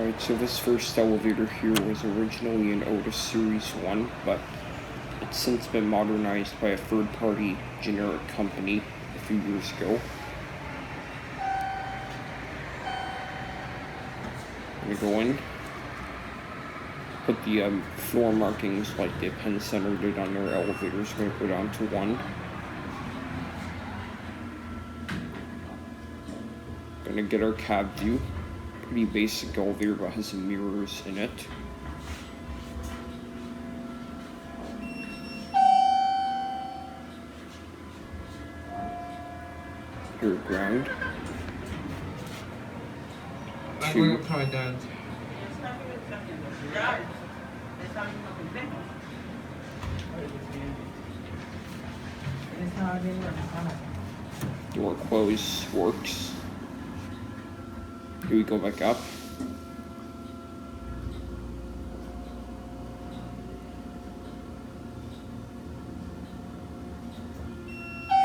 Alright, so this first elevator here was originally an Otis Series 1, but it's since been modernized by a third-party generic company a few years ago. I'm gonna go in, put the floor markings like the Penn Center did on their elevators. We're gonna go down to 1. Gonna get our cab view. Pretty basic elevator, but has some mirrors in it. Here, ground. Two. Door close works. Here we go back up.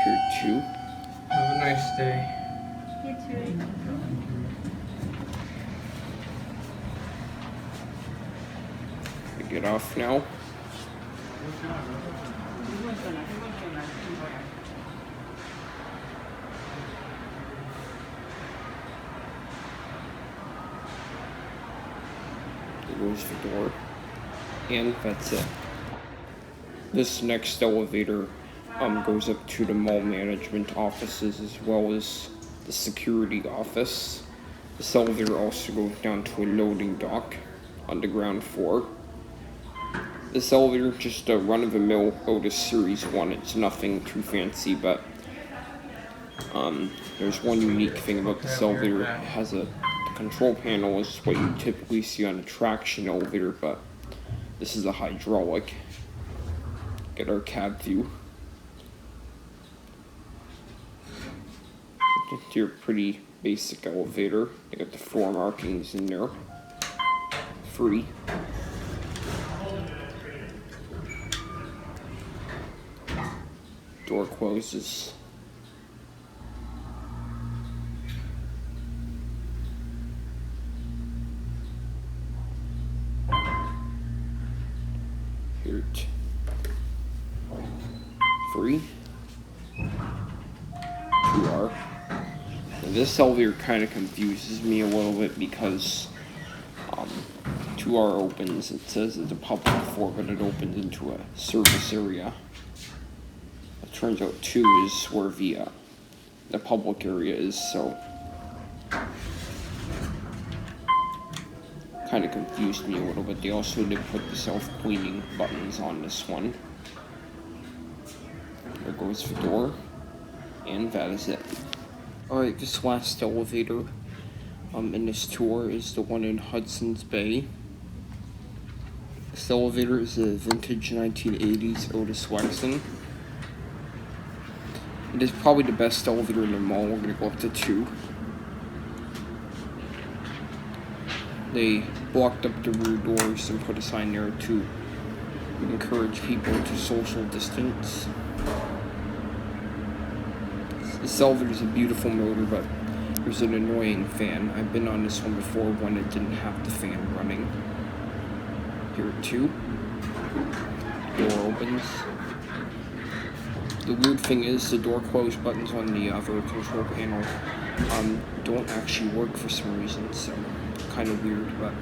Here 2. Have a nice day. You too. I get off now. There goes the door. And that's it. This next elevator goes up to the mall management offices as well as the security office. This elevator also goes down to a loading dock on the ground floor. This elevator is just a run-of-the-mill Otis Series 1. It's nothing too fancy, but there's one unique thing about this elevator. It has the control panel is what you typically see on a traction elevator, but this is a hydraulic. Get our cab view. It's your pretty basic elevator. You got the floor markings in there. Free. Door closes. Here, free. 2R. And this elevator kind of confuses me a little bit because 2R opens. It says it's a public floor, but it opens into a service area. It turns out 2 is where the public area is, so kind of confused me a little bit. They also did put the self-cleaning buttons on this one. There goes the door, and that is it. Alright, this last elevator in this tour is the one in Hudsons Bay. This elevator is a vintage 1980s Otis Wexon. It is probably the best elevator in the mall. We're gonna go up to 2. They blocked up the rear doors and put a sign there to encourage people to social distance. This elevator is a beautiful motor, but there's an annoying fan. I've been on this one before when it didn't have the fan running. Here 2. Door opens. The weird thing is the door close buttons on the other control panel don't actually work for some reason, so kind of weird, but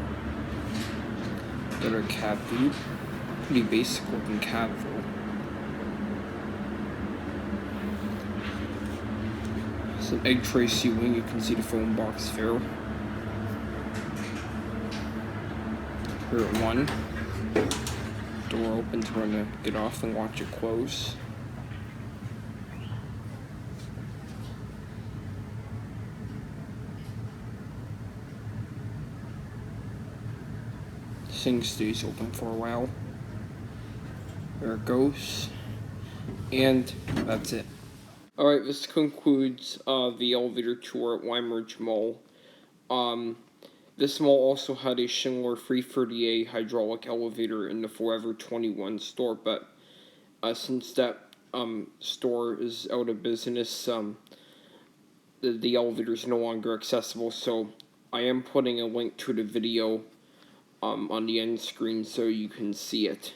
got our cab view. Pretty basic looking cab though. Some egg tray ceiling, you can see the phone box there. Here at 1. Door opens, we're gonna get off and watch it close. This thing stays open for a while. There it goes. And that's it. Alright, this concludes the elevator tour at Wymerge Mall. This mall also had a Schindler 330A hydraulic elevator in the Forever 21 store, but since that store is out of business, the elevator is no longer accessible, so I am putting a link to the video on the end screen so you can see it.